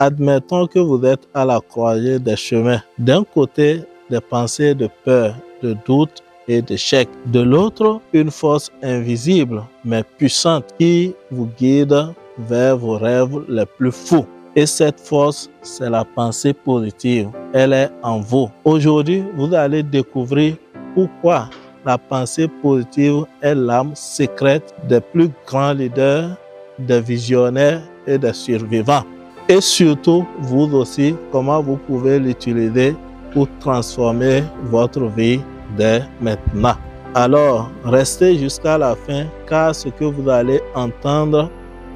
Admettons que vous êtes à la croisée des chemins. D'un côté, des pensées de peur, de doute et d'échec. De l'autre, une force invisible mais puissante qui vous guide vers vos rêves les plus fous. Et cette force, c'est la pensée positive. Elle est en vous. Aujourd'hui, vous allez découvrir pourquoi la pensée positive est l'âme secrète des plus grands leaders, des visionnaires et des survivants. Et surtout, vous aussi, comment vous pouvez l'utiliser pour transformer votre vie dès maintenant. Alors, restez jusqu'à la fin car ce que vous allez entendre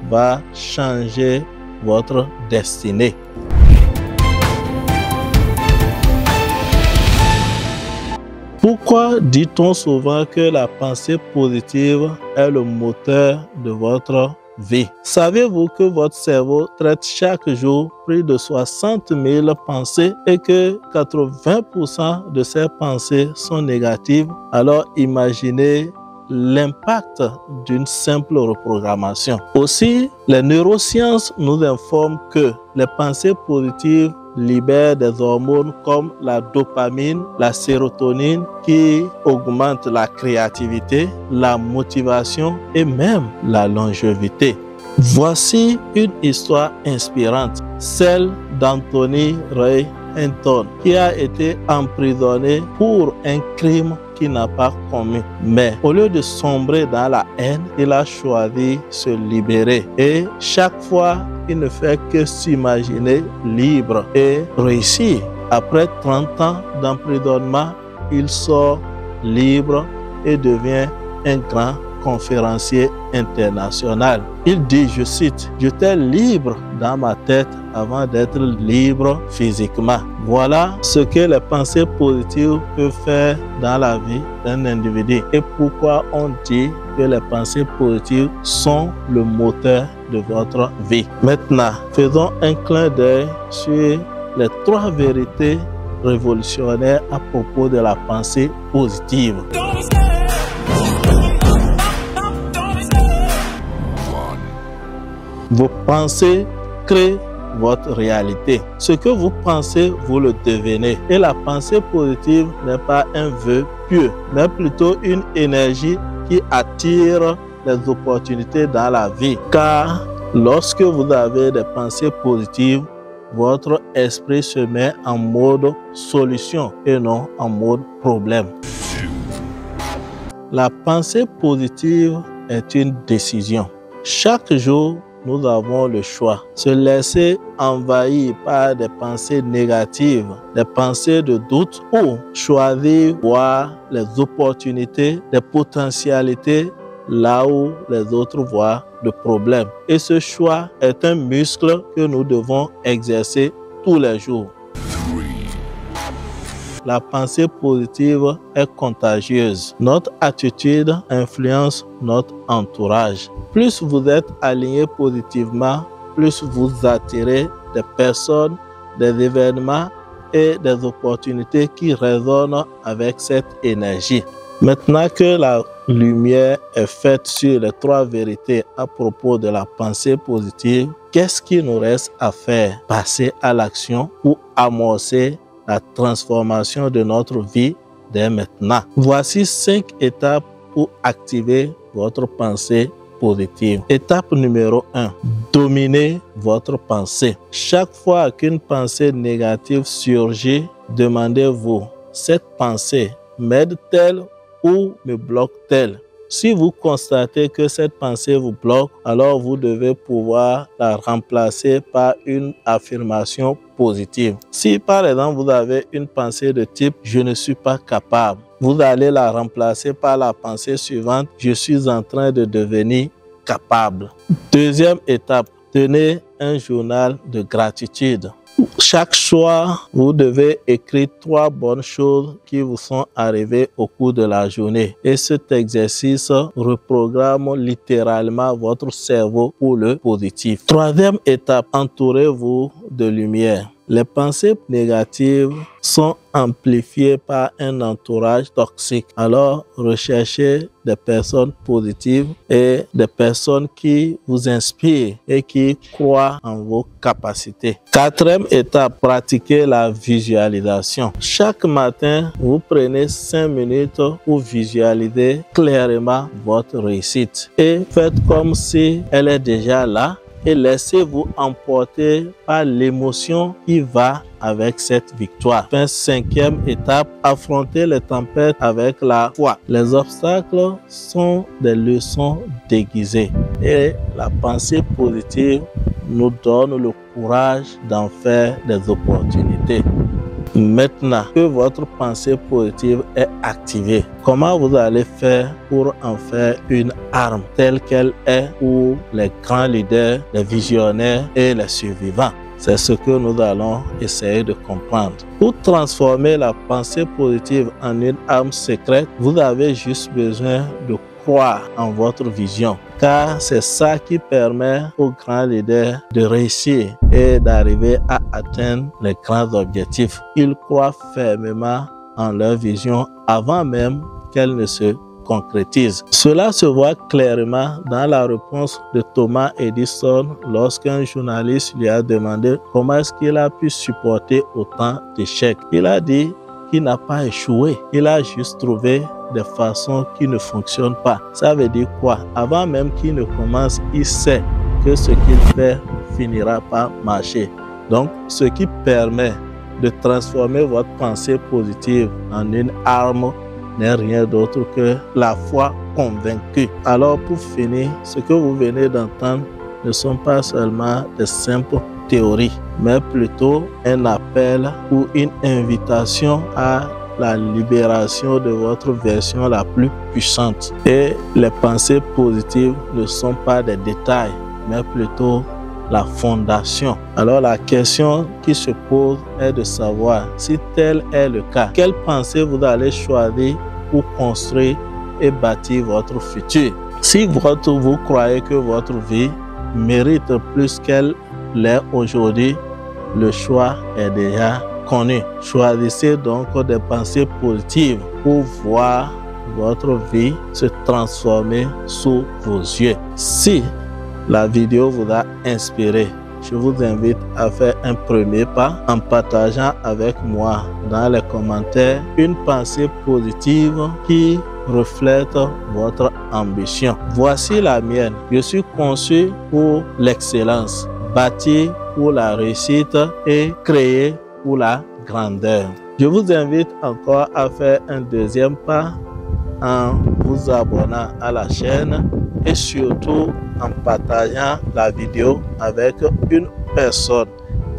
va changer votre destinée. Pourquoi dit-on souvent que la pensée positive est le moteur de votre vie? Savez-vous que votre cerveau traite chaque jour plus de 60 000 pensées et que 80% de ces pensées sont négatives? Alors imaginez l'impact d'une simple reprogrammation. Aussi, les neurosciences nous informent que les pensées positives libèrent des hormones comme la dopamine, la sérotonine qui augmentent la créativité, la motivation et même la longévité. Voici une histoire inspirante, celle d'Anthony Ray Hinton qui a été emprisonné pour un crime qu'il n'a pas commis. Mais au lieu de sombrer dans la haine, il a choisi de se libérer. Et chaque fois, il ne fait que s'imaginer libre et réussir. Après 30 ans d'emprisonnement, il sort libre et devient un grand conférencier international. Il dit, je cite, « J'étais libre dans ma tête avant d'être libre physiquement. » Voilà ce que les pensées positives peuvent faire dans la vie d'un individu et pourquoi on dit que les pensées positives sont le moteur de votre vie. Maintenant, faisons un clin d'œil sur les 3 vérités révolutionnaires à propos de la pensée positive. Vos pensées créent votre réalité. Ce que vous pensez, vous le devenez. Et la pensée positive n'est pas un vœu pieux, mais plutôt une énergie qui attire les opportunités dans la vie. Car lorsque vous avez des pensées positives, votre esprit se met en mode solution et non en mode problème. La pensée positive est une décision. Chaque jour, nous avons le choix. Se laisser envahir par des pensées négatives, des pensées de doute ou choisir voir les opportunités, les potentialités là où les autres voient le problème. Et ce choix est un muscle que nous devons exercer tous les jours. La pensée positive est contagieuse. Notre attitude influence notre entourage. Plus vous êtes aligné positivement, plus vous attirez des personnes, des événements et des opportunités qui résonnent avec cette énergie. Maintenant que la lumière est faite sur les 3 vérités à propos de la pensée positive, qu'est-ce qu'il nous reste à faire? Passer à l'action pour amorcer la transformation de notre vie dès maintenant. Voici 5 étapes pour activer votre pensée positive. Étape numéro 1. Dominez votre pensée. Chaque fois qu'une pensée négative surgit, demandez-vous, cette pensée m'aide-t-elle ou me bloque-t-elle? Si vous constatez que cette pensée vous bloque, alors vous devez pouvoir la remplacer par une affirmation positive. Si par exemple vous avez une pensée de type « je ne suis pas capable », vous allez la remplacer par la pensée suivante « je suis en train de devenir capable ». Deuxième étape, tenez un journal de gratitude. Chaque soir, vous devez écrire 3 bonnes choses qui vous sont arrivées au cours de la journée. Et cet exercice reprogramme littéralement votre cerveau pour le positif. Troisième étape, entourez-vous de lumière. Les pensées négatives sont amplifiées par un entourage toxique. Alors, recherchez des personnes positives et des personnes qui vous inspirent et qui croient en vos capacités. Quatrième étape, pratiquez la visualisation. Chaque matin, vous prenez 5 minutes pour visualiser clairement votre réussite et faites comme si elle est déjà là et laissez-vous emporter par l'émotion qui va avec cette victoire. Enfin, cinquième étape, affrontez les tempêtes avec la foi. Les obstacles sont des leçons déguisées et la pensée positive nous donne le courage d'en faire des opportunités. Maintenant que votre pensée positive est activée, comment vous allez faire pour en faire une arme telle qu'elle est pour les grands leaders, les visionnaires et les survivants? C'est ce que nous allons essayer de comprendre. Pour transformer la pensée positive en une arme secrète, vous avez juste besoin de croire en votre vision, car c'est ça qui permet aux grands leaders de réussir et d'arriver à atteindre les grands objectifs. Ils croient fermement en leur vision avant même qu'elle ne se concrétise. Cela se voit clairement dans la réponse de Thomas Edison lorsqu'un journaliste lui a demandé comment est-ce qu'il a pu supporter autant d'échecs. Il a dit qu'il n'a pas échoué, il a juste trouvé des façons qui ne fonctionnent pas. Ça veut dire quoi? Avant même qu'il ne commence, il sait que ce qu'il fait finira par marcher. Donc, ce qui permet de transformer votre pensée positive en une arme n'est rien d'autre que la foi convaincue. Alors, pour finir, ce que vous venez d'entendre ne sont pas seulement des simples théories, mais plutôt un appel ou une invitation à la libération de votre version la plus puissante. Et les pensées positives ne sont pas des détails, mais plutôt la fondation. Alors la question qui se pose est de savoir si tel est le cas, quelle pensée vous allez choisir pour construire et bâtir votre futur. Si vous croyez que votre vie mérite plus qu'elle l'est aujourd'hui, le choix est déjà connu. Choisissez donc des pensées positives pour voir votre vie se transformer sous vos yeux. Si la vidéo vous a inspiré, je vous invite à faire un premier pas en partageant avec moi dans les commentaires une pensée positive qui reflète votre ambition. Voici la mienne. Je suis conçu pour l'excellence, bâti pour la réussite et créé pour la grandeur. Je vous invite encore à faire un deuxième pas en vous abonnant à la chaîne et surtout en partageant la vidéo avec une personne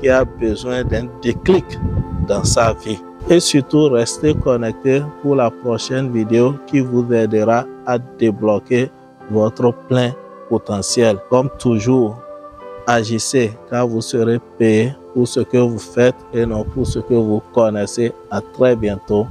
qui a besoin d'un déclic dans sa vie. Et surtout, restez connectés pour la prochaine vidéo qui vous aidera à débloquer votre plein potentiel. Comme toujours, agissez car vous serez payé pour ce que vous faites et non pour ce que vous connaissez. À très bientôt.